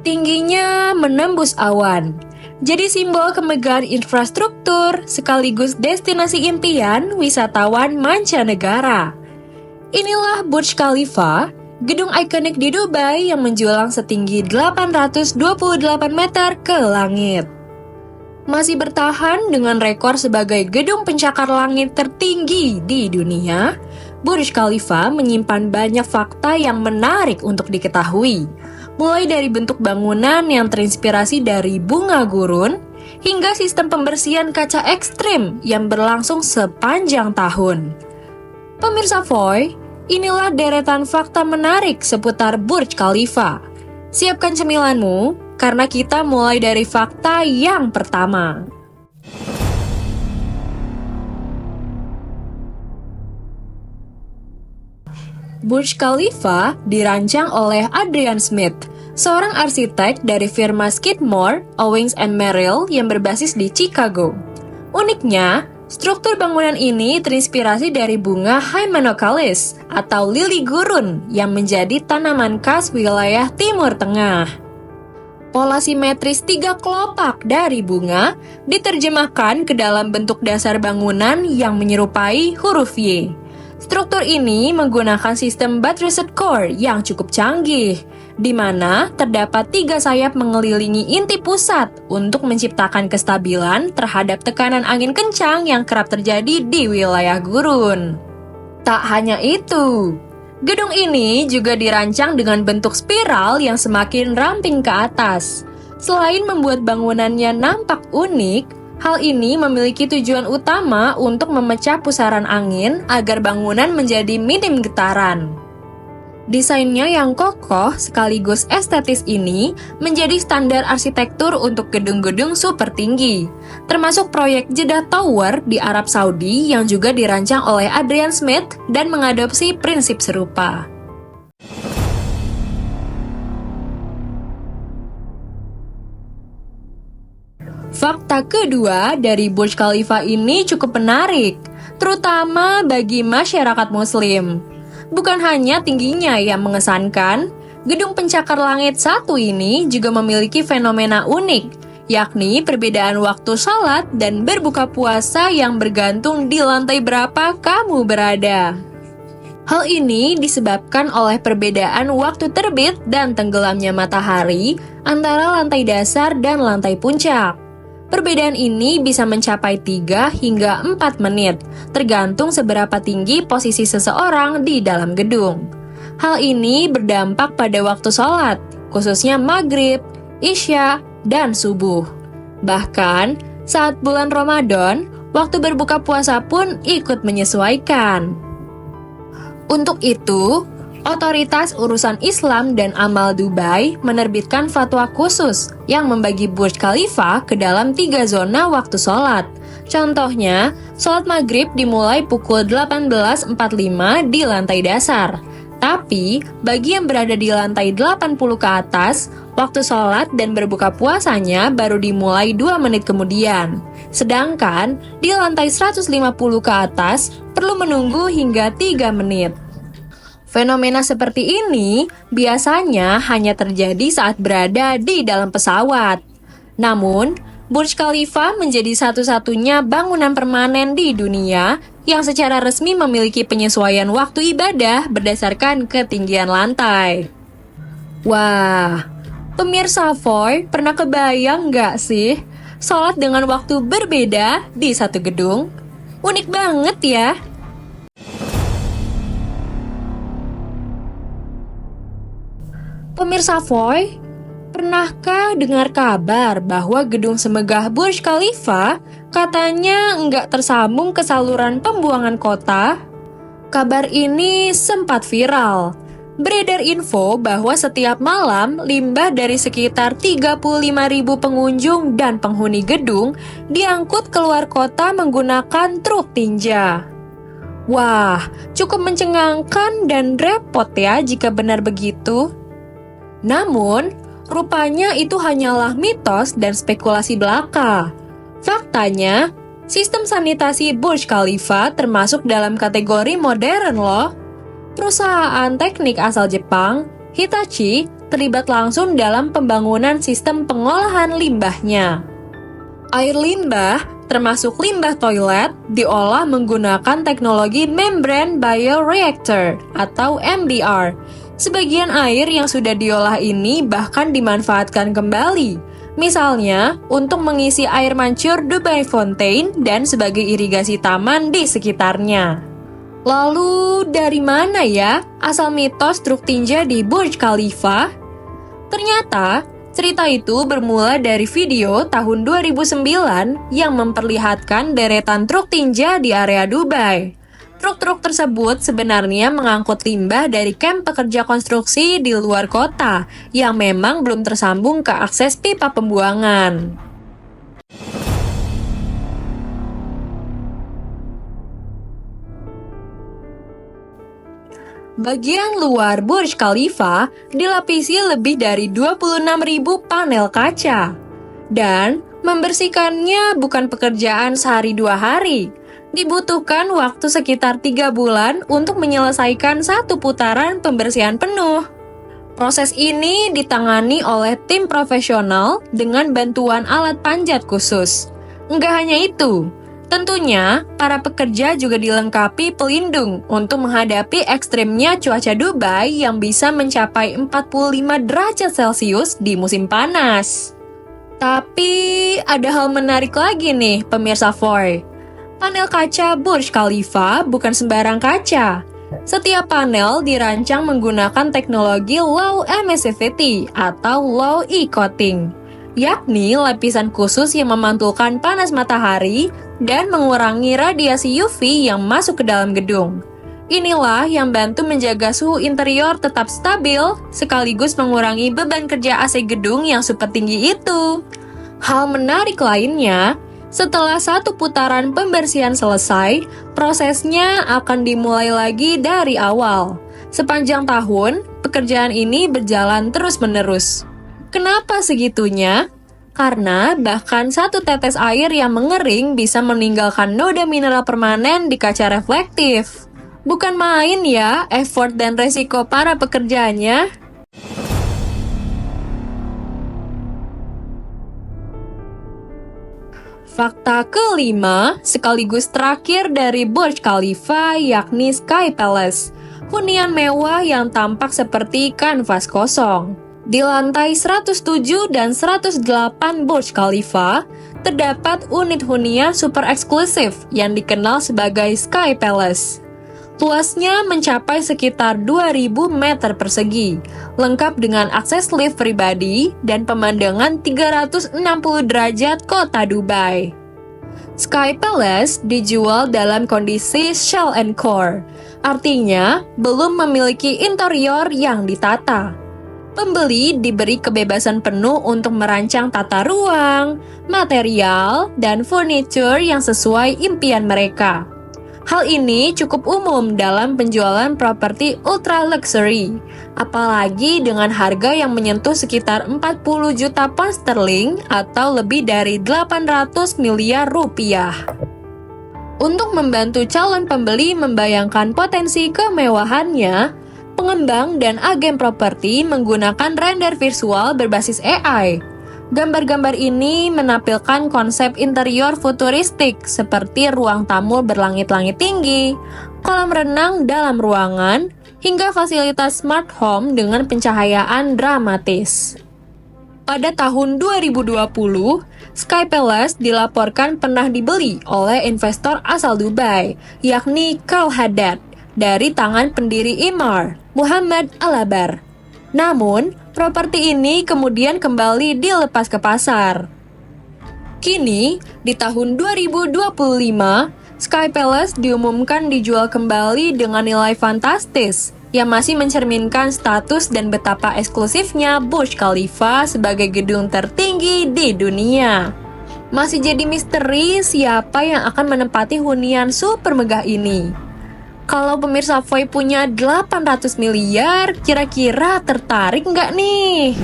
Tingginya menembus awan, jadi simbol kemegahan infrastruktur sekaligus destinasi impian wisatawan mancanegara. Inilah Burj Khalifa, gedung ikonik di Dubai yang menjulang setinggi 828 meter ke langit. Masih bertahan dengan rekor sebagai gedung pencakar langit tertinggi di dunia, Burj Khalifa menyimpan banyak fakta yang menarik untuk diketahui. Mulai dari bentuk bangunan yang terinspirasi dari bunga gurun, hingga sistem pembersihan kaca ekstrim yang berlangsung sepanjang tahun. Pemirsa Voy, inilah deretan fakta menarik seputar Burj Khalifa. Siapkan cemilanmu, karena kita mulai dari fakta yang pertama. Burj Khalifa dirancang oleh Adrian Smith, seorang arsitek dari firma Skidmore, Owings & Merrill yang berbasis di Chicago. Uniknya, struktur bangunan ini terinspirasi dari bunga Hymenocallis atau lili gurun yang menjadi tanaman khas wilayah Timur Tengah. Pola simetris 3 kelopak dari bunga diterjemahkan ke dalam bentuk dasar bangunan yang menyerupai huruf Y. Struktur ini menggunakan sistem buttressed core yang cukup canggih, di mana terdapat 3 sayap mengelilingi inti pusat untuk menciptakan kestabilan terhadap tekanan angin kencang yang kerap terjadi di wilayah gurun. Tak hanya itu, gedung ini juga dirancang dengan bentuk spiral yang semakin ramping ke atas. Selain membuat bangunannya nampak unik, hal ini memiliki tujuan utama untuk memecah pusaran angin agar bangunan menjadi minim getaran. Desainnya yang kokoh sekaligus estetis ini menjadi standar arsitektur untuk gedung-gedung super tinggi, termasuk proyek Jeddah Tower di Arab Saudi yang juga dirancang oleh Adrian Smith dan mengadopsi prinsip serupa. Fakta kedua dari Burj Khalifa ini cukup menarik, terutama bagi masyarakat Muslim. Bukan hanya tingginya yang mengesankan, gedung pencakar langit satu ini juga memiliki fenomena unik, yakni perbedaan waktu salat dan berbuka puasa yang bergantung di lantai berapa kamu berada. Hal ini disebabkan oleh perbedaan waktu terbit dan tenggelamnya matahari antara lantai dasar dan lantai puncak. Perbedaan ini bisa mencapai 3 hingga 4 menit, tergantung seberapa tinggi posisi seseorang di dalam gedung. Hal ini berdampak pada waktu sholat, khususnya maghrib, isya, dan subuh. Bahkan, saat bulan Ramadan, waktu berbuka puasa pun ikut menyesuaikan. Untuk itu, Otoritas Urusan Islam dan Amal Dubai menerbitkan fatwa khusus yang membagi Burj Khalifa ke dalam 3 zona waktu sholat. Contohnya, sholat maghrib dimulai pukul 18.45 di lantai dasar. Tapi, bagi yang berada di lantai 80 ke atas, waktu sholat dan berbuka puasanya baru dimulai 2 menit kemudian. Sedangkan, di lantai 150 ke atas, perlu menunggu hingga 3 menit. Fenomena seperti ini biasanya hanya terjadi saat berada di dalam pesawat. Namun, Burj Khalifa menjadi satu-satunya bangunan permanen di dunia yang secara resmi memiliki penyesuaian waktu ibadah berdasarkan ketinggian lantai. Wah, pemirsa Voy, pernah kebayang nggak sih sholat dengan waktu berbeda di satu gedung? Unik banget ya! Pemirsa Voy, pernahkah dengar kabar bahwa gedung semegah Burj Khalifa katanya nggak tersambung ke saluran pembuangan kota? Kabar ini sempat viral. Beredar info bahwa setiap malam limbah dari sekitar 35.000 pengunjung dan penghuni gedung diangkut keluar kota menggunakan truk tinja. Wah, cukup mencengangkan dan repot ya jika benar begitu. Namun, rupanya itu hanyalah mitos dan spekulasi belaka. Faktanya, Sistem sanitasi Burj Khalifa termasuk dalam kategori modern loh. Perusahaan teknik asal Jepang, Hitachi, terlibat langsung dalam pembangunan sistem pengolahan limbahnya. Air limbah, termasuk limbah toilet, diolah menggunakan teknologi membrane bioreactor atau MBR. Sebagian air yang sudah diolah ini bahkan dimanfaatkan kembali. Misalnya, untuk mengisi air mancur Dubai Fountain dan sebagai irigasi taman di sekitarnya. Lalu, dari mana ya asal mitos truk tinja di Burj Khalifa? Ternyata, cerita itu bermula dari video tahun 2009 yang memperlihatkan deretan truk tinja di area Dubai. Truk-truk tersebut sebenarnya mengangkut limbah dari kamp pekerja konstruksi di luar kota yang memang belum tersambung ke akses pipa pembuangan. Bagian luar Burj Khalifa dilapisi lebih dari 26.000 panel kaca. Dan membersihkannya bukan pekerjaan sehari 2 hari. Dibutuhkan waktu sekitar 3 bulan untuk menyelesaikan satu putaran pembersihan penuh. Proses ini ditangani oleh tim profesional dengan bantuan alat panjat khusus. Enggak hanya itu, tentunya para pekerja juga dilengkapi pelindung untuk menghadapi ekstrimnya cuaca Dubai yang bisa mencapai 45 derajat Celcius di musim panas. Tapi ada hal menarik lagi nih pemirsa Foy. Panel kaca Burj Khalifa bukan sembarang kaca. Setiap panel dirancang menggunakan teknologi low emissivity atau low E-coating, yakni lapisan khusus yang memantulkan panas matahari dan mengurangi radiasi UV yang masuk ke dalam gedung. Inilah yang bantu menjaga suhu interior tetap stabil, sekaligus mengurangi beban kerja AC gedung yang super tinggi itu. Hal menarik lainnya, setelah satu putaran pembersihan selesai, prosesnya akan dimulai lagi dari awal. Sepanjang tahun, pekerjaan ini berjalan terus-menerus. Kenapa segitunya? Karena bahkan satu tetes air yang mengering bisa meninggalkan noda mineral permanen di kaca reflektif. Bukan main ya, effort dan resiko para pekerjanya. Fakta kelima, sekaligus terakhir dari Burj Khalifa, yakni Sky Palace, hunian mewah yang tampak seperti kanvas kosong. Di lantai 107 dan 108 Burj Khalifa, terdapat unit hunian super eksklusif yang dikenal sebagai Sky Palace. Luasnya mencapai sekitar 2.000 meter persegi, lengkap dengan akses lift pribadi dan pemandangan 360 derajat kota Dubai. Sky Palace dijual dalam kondisi shell and core, artinya belum memiliki interior yang ditata. Pembeli diberi kebebasan penuh untuk merancang tata ruang, material, dan furniture yang sesuai impian mereka. Hal ini cukup umum dalam penjualan properti ultra luxury, apalagi dengan harga yang menyentuh sekitar 40 juta pound sterling atau lebih dari 800 miliar rupiah. Untuk membantu calon pembeli membayangkan potensi kemewahannya, pengembang dan agen properti menggunakan render visual berbasis AI. Gambar-gambar ini menampilkan konsep interior futuristik seperti ruang tamu berlangit-langit tinggi, kolam renang dalam ruangan, hingga fasilitas smart home dengan pencahayaan dramatis. Pada tahun 2020, Sky Palace dilaporkan pernah dibeli oleh investor asal Dubai, yakni Carl Haddad, dari tangan pendiri Emaar, Muhammad Al-Abar. Namun, properti ini kemudian kembali dilepas ke pasar. Kini, di tahun 2025, Sky Palace diumumkan dijual kembali dengan nilai fantastis yang masih mencerminkan status dan betapa eksklusifnya Burj Khalifa sebagai gedung tertinggi di dunia. Masih jadi misteri siapa yang akan menempati hunian super megah ini. Kalau pemirsa Foy punya 800 miliar, kira-kira tertarik nggak nih?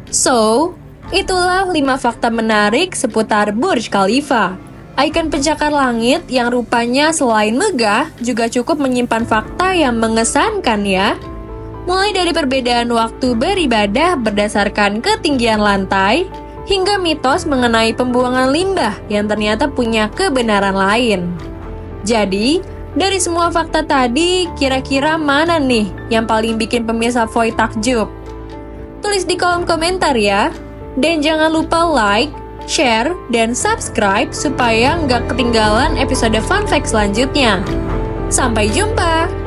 So, itulah 5 fakta menarik seputar Burj Khalifa. Ikon pencakar langit yang rupanya selain megah, juga cukup menyimpan fakta yang mengesankan ya. Mulai dari perbedaan waktu beribadah berdasarkan ketinggian lantai, hingga mitos mengenai pembuangan limbah yang ternyata punya kebenaran lain. Jadi, dari semua fakta tadi, kira-kira mana nih yang paling bikin pemirsa Voy takjub? Tulis di kolom komentar ya. Dan jangan lupa like, share, dan subscribe supaya nggak ketinggalan episode fun fact selanjutnya. Sampai jumpa!